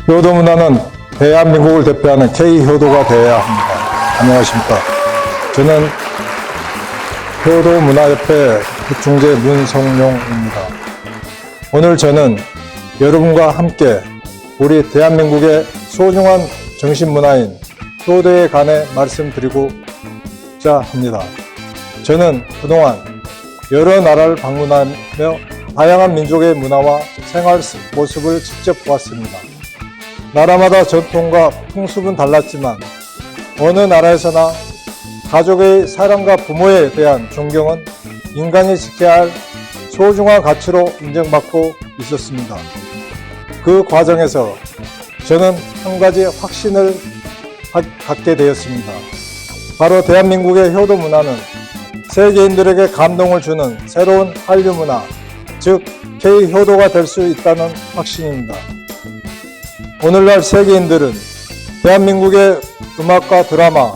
효도 문화는 대한민국을 대표하는 K효도가 되어야 합니다. 안녕하십니까. 저는 효도문화협회 부총재 문성용입니다. 오늘 저는 여러분과 함께 우리 대한민국의 소중한 정신문화인 효도에 관해 말씀드리고자 합니다. 저는 그동안 여러 나라를 방문하며 다양한 민족의 문화와 생활 모습을 직접 보았습니다. 나라마다 전통과 풍습은 달랐지만 어느 나라에서나 가족의 사랑과 부모에 대한 존경은 인간이 지켜야 할 소중한 가치로 인정받고 있었습니다. 그 과정에서 저는 한 가지 확신을 갖게 되었습니다. 바로 대한민국의 효도 문화는 세계인들에게 감동을 주는 새로운 한류 문화, 즉 K효도가 될 수 있다는 확신입니다. 오늘날 세계인들은 대한민국의 음악과 드라마,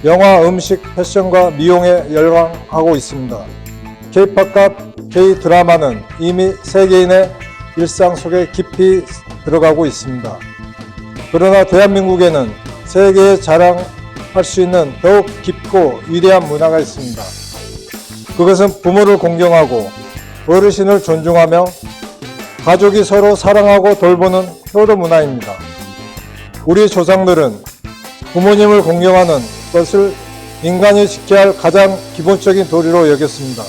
영화, 음식, 패션과 미용에 열광하고 있습니다. K-팝과 K-드라마는 이미 세계인의 일상 속에 깊이 들어가고 있습니다. 그러나 대한민국에는 세계에 자랑할 수 있는 더욱 깊고 위대한 문화가 있습니다. 그것은 부모를 공경하고 어르신을 존중하며 가족이 서로 사랑하고 돌보는 효도 문화입니다. 우리 조상들은 부모님을 공경하는 것을 인간이 지켜야 할 가장 기본적인 도리로 여겼습니다.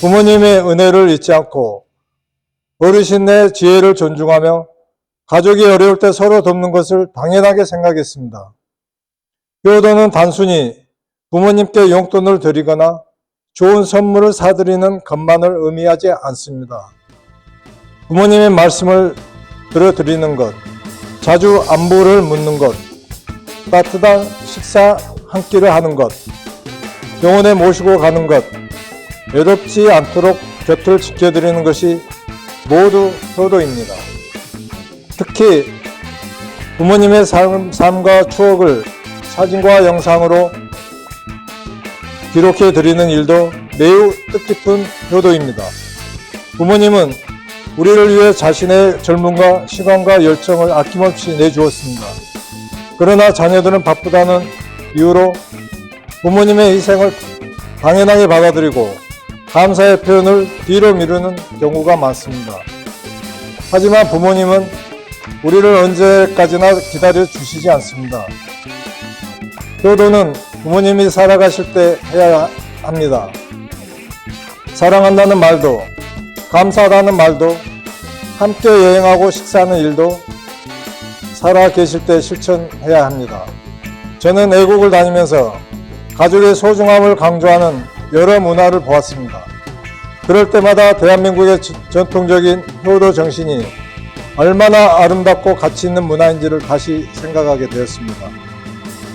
부모님의 은혜를 잊지 않고 어르신의 지혜를 존중하며 가족이 어려울 때 서로 돕는 것을 당연하게 생각했습니다. 효도는 단순히 부모님께 용돈을 드리거나 좋은 선물을 사드리는 것만을 의미하지 않습니다. 부모님의 말씀을 들어드리는 것, 자주 안부를 묻는 것, 따뜻한 식사 한 끼를 하는 것, 병원에 모시고 가는 것, 외롭지 않도록 곁을 지켜드리는 것이 모두 효도입니다. 특히 부모님의 삶과 추억을 사진과 영상으로 기록해 드리는 일도 매우 뜻깊은 효도입니다. 부모님은 우리를 위해 자신의 젊음과 시간과 열정을 아낌없이 내주었습니다. 그러나 자녀들은 바쁘다는 이유로 부모님의 희생을 당연하게 받아들이고 감사의 표현을 뒤로 미루는 경우가 많습니다. 하지만 부모님은 우리를 언제까지나 기다려 주시지 않습니다. 효도는 부모님이 살아가실 때 해야 합니다. 사랑한다는 말도, 감사하다는 말도, 함께 여행하고 식사하는 일도 살아 계실 때 실천해야 합니다. 저는 외국을 다니면서 가족의 소중함을 강조하는 여러 문화를 보았습니다. 그럴 때마다 대한민국의 전통적인 효도 정신이 얼마나 아름답고 가치 있는 문화인지를 다시 생각하게 되었습니다.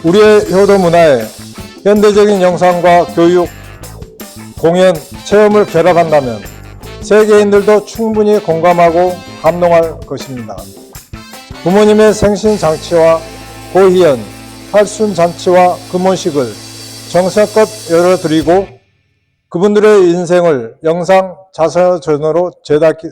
우리의 효도 문화에 현대적인 영상과 교육, 공연, 체험을 결합한다면 세계인들도 충분히 공감하고 감동할 것입니다. 부모님의 생신잔치와 고희연, 팔순잔치와 금혼식을 정성껏 열어드리고 그분들의 인생을 영상 자서전으로 제작해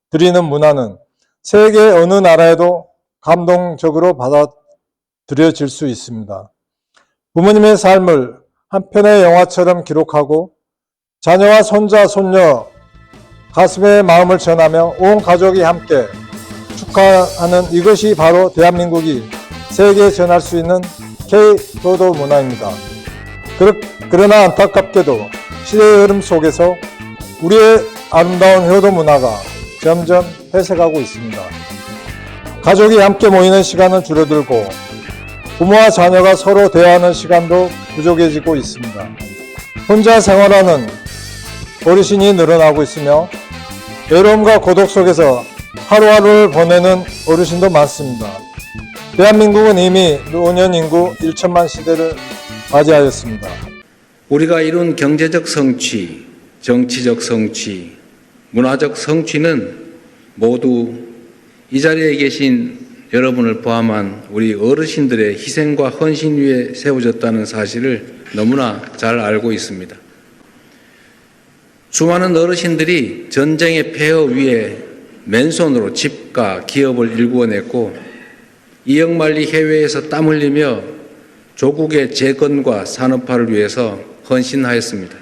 드리는 문화는 세계 어느 나라에도 감동적으로 받아들여질 수 있습니다. 부모님의 삶을 한 편의 영화처럼 기록하고 자녀와 손자, 손녀 가슴에 마음을 전하며 온 가족이 함께 축하하는 이것이 바로 대한민국이 세계에 전할 수 있는 K효도 문화입니다. 그러나 안타깝게도 시대의 흐름 속에서 우리의 아름다운 효도 문화가 점점 회색하고 있습니다. 가족이 함께 모이는 시간은 줄어들고 부모와 자녀가 서로 대화하는 시간도 부족해지고 있습니다. 혼자 생활하는 어르신이 늘어나고 있으며 외로움과 고독 속에서 하루하루를 보내는 어르신도 많습니다. 대한민국은 이미 노년 인구 1천만 시대를 맞이하였습니다. 우리가 이룬 경제적 성취, 정치적 성취, 문화적 성취는 모두 이 자리에 계신 여러분을 포함한 우리 어르신들의 희생과 헌신 위에 세워졌다는 사실을 너무나 잘 알고 있습니다. 수많은 어르신들이 전쟁의 폐허 위에 맨손으로 집과 기업을 일구어냈고 이역만리 해외에서 땀 흘리며 조국의 재건과 산업화를 위해서 헌신하였습니다.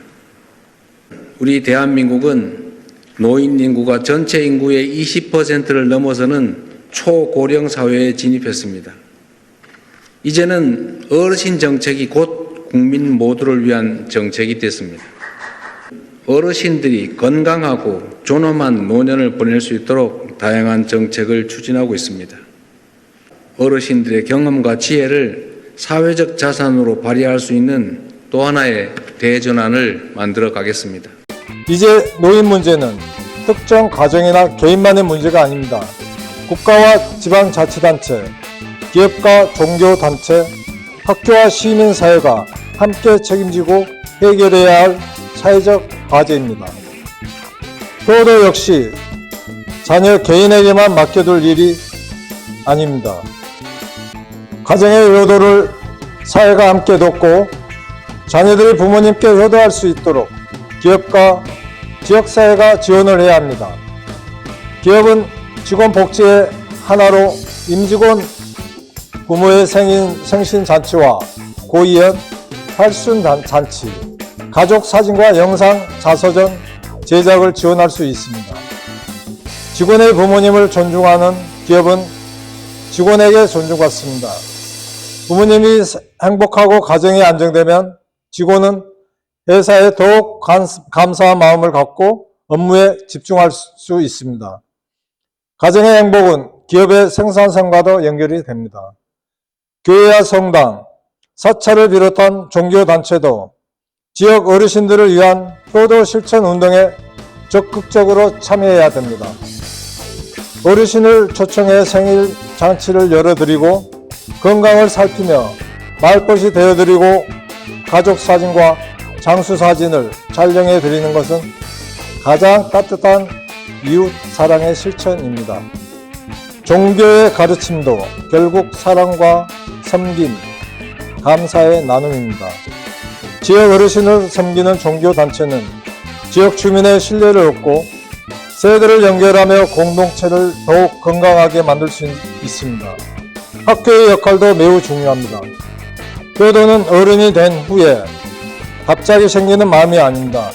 우리 대한민국은 노인 인구가 전체 인구의 20%를 넘어서는 초고령 사회에 진입했습니다. 이제는 어르신 정책이 곧 국민 모두를 위한 정책이 됐습니다. 어르신들이 건강하고 존엄한 노년을 보낼 수 있도록 다양한 정책을 추진하고 있습니다. 어르신들의 경험과 지혜를 사회적 자산으로 발휘할 수 있는 또 하나의 대전환을 만들어 가겠습니다. 이제 노인 문제는 특정 가정이나 개인만의 문제가 아닙니다. 국가와 지방자치단체, 기업과 종교단체, 학교와 시민사회가 함께 책임지고 해결해야 할 사회적 과제입니다. 효도 역시 자녀 개인에게만 맡겨둘 일이 아닙니다. 가정의 효도를 사회가 함께 돕고 자녀들이 부모님께 효도할 수 있도록 기업과 지역사회가 지원을 해야 합니다. 기업은 직원 복지의 하나로 임직원 부모의 생신잔치와 고이연, 팔순잔치, 가족 사진과 영상 자서전 제작을 지원할 수 있습니다. 직원의 부모님을 존중하는 기업은 직원에게 존중받습니다. 부모님이 행복하고 가정이 안정되면 직원은 회사에 더욱 감사한 마음을 갖고 업무에 집중할 수 있습니다. 가정의 행복은 기업의 생산성과도 연결이 됩니다. 교회와 성당, 사찰을 비롯한 종교단체도 지역 어르신들을 위한 효도 실천 운동에 적극적으로 참여해야 됩니다. 어르신을 초청해 생일 잔치를 열어드리고 건강을 살피며 말벗이 되어드리고 가족 사진과 장수 사진을 촬영해 드리는 것은 가장 따뜻한 이웃 사랑의 실천입니다. 종교의 가르침도 결국 사랑과 섬김, 감사의 나눔입니다. 지역 어르신을 섬기는 종교단체는 지역 주민의 신뢰를 얻고 세대를 연결하며 공동체를 더욱 건강하게 만들 수 있습니다. 학교의 역할도 매우 중요합니다. 효도는 어른이 된 후에 갑자기 생기는 마음이 아닙니다.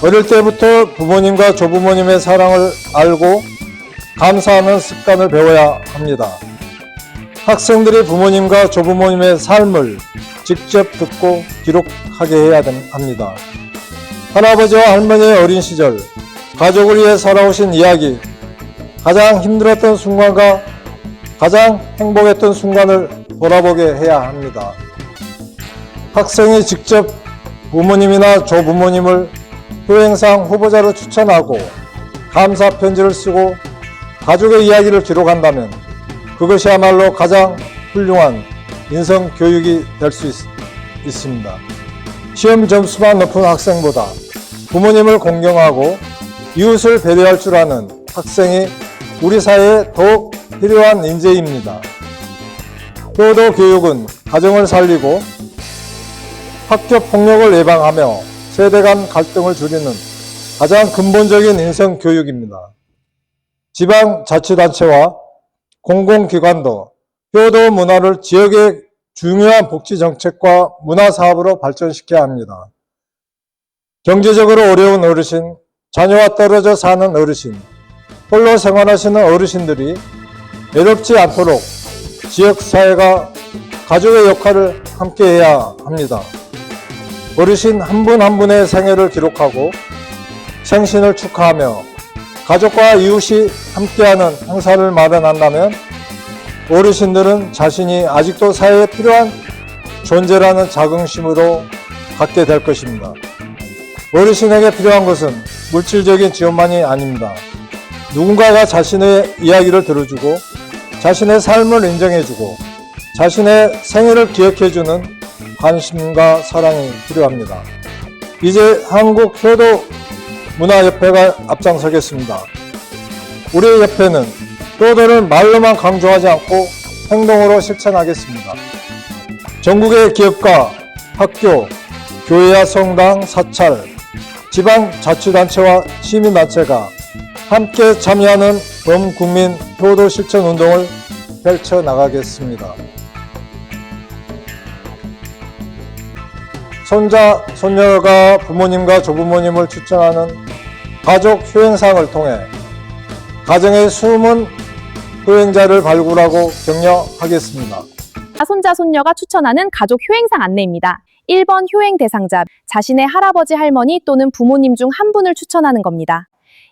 어릴 때부터 부모님과 조부모님의 사랑을 알고 감사하는 습관을 배워야 합니다. 학생들이 부모님과 조부모님의 삶을 직접 듣고 기록하게 해야 합니다. 할아버지와 할머니의 어린 시절, 가족을 위해 살아오신 이야기, 가장 힘들었던 순간과 가장 행복했던 순간을 돌아보게 해야 합니다. 학생이 직접 부모님이나 조부모님을 효행상 후보자로 추천하고 감사 편지를 쓰고 가족의 이야기를 기록한다면 그것이야말로 가장 훌륭한 인성 교육이 될 수 있습니다. 시험 점수만 높은 학생보다 부모님을 공경하고 이웃을 배려할 줄 아는 학생이 우리 사회에 더욱 필요한 인재입니다. 효도 교육은 가정을 살리고 학교 폭력을 예방하며 세대 간 갈등을 줄이는 가장 근본적인 인성 교육입니다. 지방자치단체와 공공기관도 효도 문화를 지역의 중요한 복지정책과 문화사업으로 발전시켜야 합니다. 경제적으로 어려운 어르신, 자녀와 떨어져 사는 어르신, 홀로 생활하시는 어르신들이 외롭지 않도록 지역사회가 가족의 역할을 함께해야 합니다. 어르신 한 분 한 분의 생애를 기록하고 생신을 축하하며 가족과 이웃이 함께하는 행사를 마련한다면 어르신들은 자신이 아직도 사회에 필요한 존재라는 자긍심으로 갖게 될 것입니다. 어르신에게 필요한 것은 물질적인 지원만이 아닙니다. 누군가가 자신의 이야기를 들어주고 자신의 삶을 인정해주고 자신의 생애를 기억해주는 관심과 사랑이 필요합니다. 이제 한국효도문화협회가 앞장서겠습니다. 우리 협회는 효도를 말로만 강조하지 않고 행동으로 실천하겠습니다. 전국의 기업과 학교, 교회와 성당, 사찰, 지방자치단체와 시민단체가 함께 참여하는 범국민 효도 실천 운동을 펼쳐나가겠습니다. 손자, 손녀가 부모님과 조부모님을 추천하는 가족 효행상을 통해 가정의 숨은 효행자를 발굴하고 격려하겠습니다. 손자, 손녀가 추천하는 가족 효행상 안내입니다. 1번 효행 대상자, 자신의 할아버지, 할머니 또는 부모님 중 한 분을 추천하는 겁니다.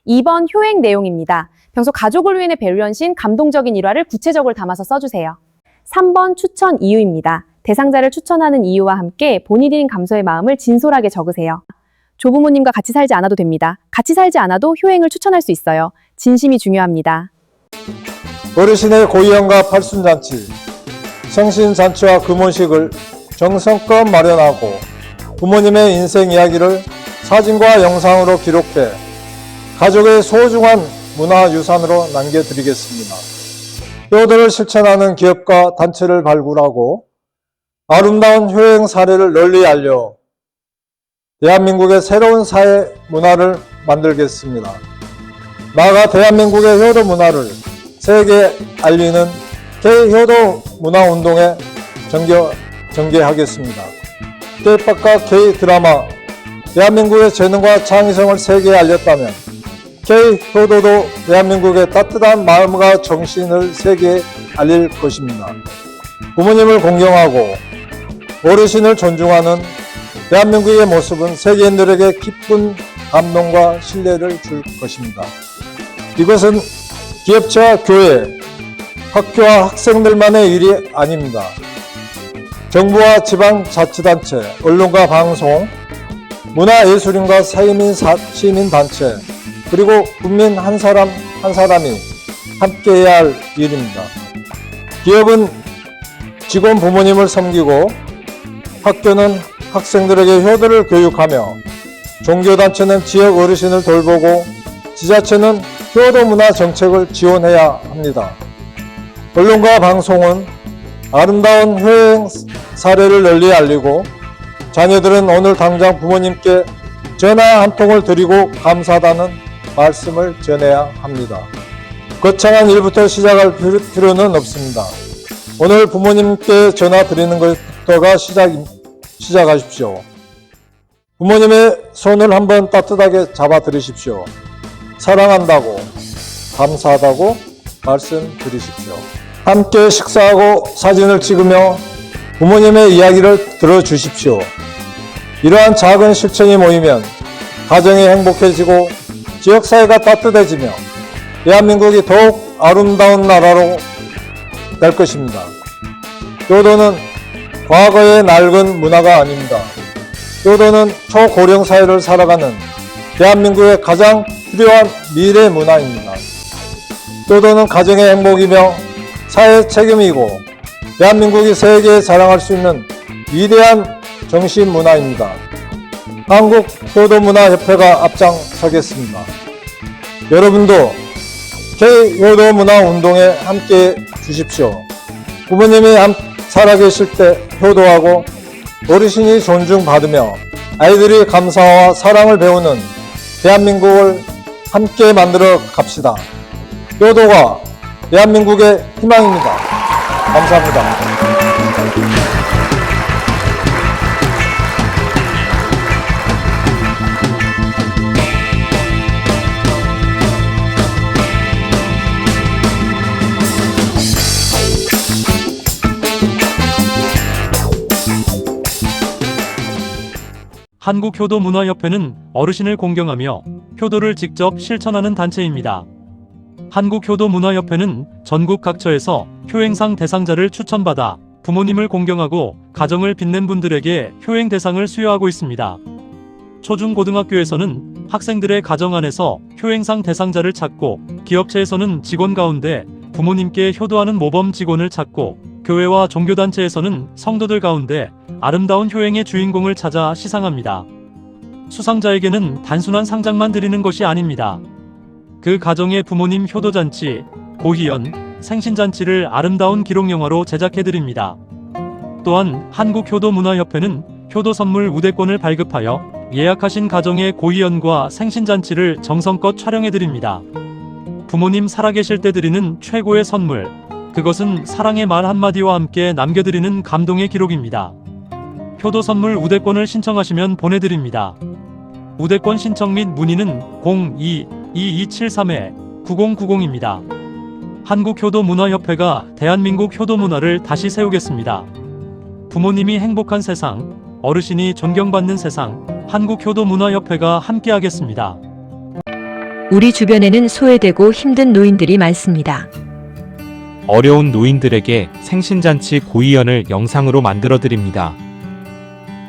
2번 효행 내용입니다. 평소 가족을 위해 배려연신 감동적인 일화를 구체적으로 담아서 써주세요. 3번 추천 이유입니다. 대상자를 추천하는 이유와 함께 본인인 감소의 마음을 진솔하게 적으세요. 조부모님과 같이 살지 않아도 됩니다. 같이 살지 않아도 효행을 추천할 수 있어요. 진심이 중요합니다. 어르신의 고이현과 팔순잔치, 생신잔치와 금혼식을 정성껏 마련하고 부모님의 인생 이야기를 사진과 영상으로 기록해 가족의 소중한 문화유산으로 남겨드리겠습니다. 효도를 실천하는 기업과 단체를 발굴하고 아름다운 효행 사례를 널리 알려 대한민국의 새로운 사회 문화를 만들겠습니다. 나아가 대한민국의 효도 문화를 세계에 알리는 K효도 문화운동에 전개하겠습니다. K팝과 K드라마, 대한민국의 재능과 창의성을 세계에 알렸다면 K효도도 대한민국의 따뜻한 마음과 정신을 세계에 알릴 것입니다. 부모님을 공경하고 어르신을 존중하는 대한민국의 모습은 세계인들에게 기쁜 감동과 신뢰를 줄 것입니다. 이것은 기업체와 교회, 학교와 학생들만의 일이 아닙니다. 정부와 지방자치단체, 언론과 방송, 문화예술인과 시민단체, 그리고 국민 한 사람 한 사람이 함께해야 할 일입니다. 기업은 직원 부모님을 섬기고 학교는 학생들에게 효도를 교육하며 종교단체는 지역 어르신을 돌보고 지자체는 효도 문화 정책을 지원해야 합니다. 언론과 방송은 아름다운 효행 사례를 널리 알리고 자녀들은 오늘 당장 부모님께 전화 한 통을 드리고 감사하다는 말씀을 전해야 합니다. 거창한 일부터 시작할 필요는 없습니다. 오늘 부모님께 전화 드리는 것부터가 시작하십시오. 부모님의 손을 한번 따뜻하게 잡아 들으십시오. 사랑한다고, 감사하다고 말씀드리십시오. 함께 식사하고 사진을 찍으며 부모님의 이야기를 들어주십시오. 이러한 작은 실천이 모이면 가정이 행복해지고 지역사회가 따뜻해지며 대한민국이 더욱 아름다운 나라로 될 것입니다. 효도는 과거의 낡은 문화가 아닙니다. 효도는 초고령 사회를 살아가는 대한민국의 가장 필요한 미래 문화입니다. 효도는 가정의 행복이며 사회 책임이고 대한민국이 세계에 자랑할 수 있는 위대한 정신 문화입니다. 한국효도문화협회가 앞장서겠습니다. 여러분도 K효도문화운동에 함께 주십시오. 부모님이 살아계실 때 효도하고 어르신이 존중받으며 아이들이 감사와 사랑을 배우는 대한민국을 함께 만들어 갑시다. 효도가 대한민국의 희망입니다. 감사합니다. 한국효도문화협회는 어르신을 공경하며 효도를 직접 실천하는 단체입니다. 한국효도문화협회는 전국 각처에서 효행상 대상자를 추천받아 부모님을 공경하고 가정을 빛낸 분들에게 효행 대상을 수여하고 있습니다. 초중고등학교에서는 학생들의 가정 안에서 효행상 대상자를 찾고 기업체에서는 직원 가운데 부모님께 효도하는 모범 직원을 찾고 교회와 종교단체에서는 성도들 가운데 아름다운 효행의 주인공을 찾아 시상합니다. 수상자에게는 단순한 상장만 드리는 것이 아닙니다. 그 가정의 부모님 효도잔치, 고희연, 생신잔치를 아름다운 기록영화로 제작해드립니다. 또한 한국효도문화협회는 효도선물 우대권을 발급하여 예약하신 가정의 고희연과 생신잔치를 정성껏 촬영해드립니다. 부모님 살아계실 때 드리는 최고의 선물. 그것은 사랑의 말 한마디와 함께 남겨드리는 감동의 기록입니다. 효도 선물 우대권을 신청하시면 보내드립니다. 우대권 신청 및 문의는 02-2273-9090입니다. 한국효도문화협회가 대한민국 효도문화를 다시 세우겠습니다. 부모님이 행복한 세상, 어르신이 존경받는 세상, 한국효도문화협회가 함께하겠습니다. 우리 주변에는 소외되고 힘든 노인들이 많습니다. 어려운 노인들에게 생신잔치 고이연을 영상으로 만들어 드립니다.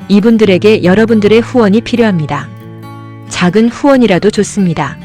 이분들에게 여러분들의 후원이 필요합니다. 작은 후원이라도 좋습니다.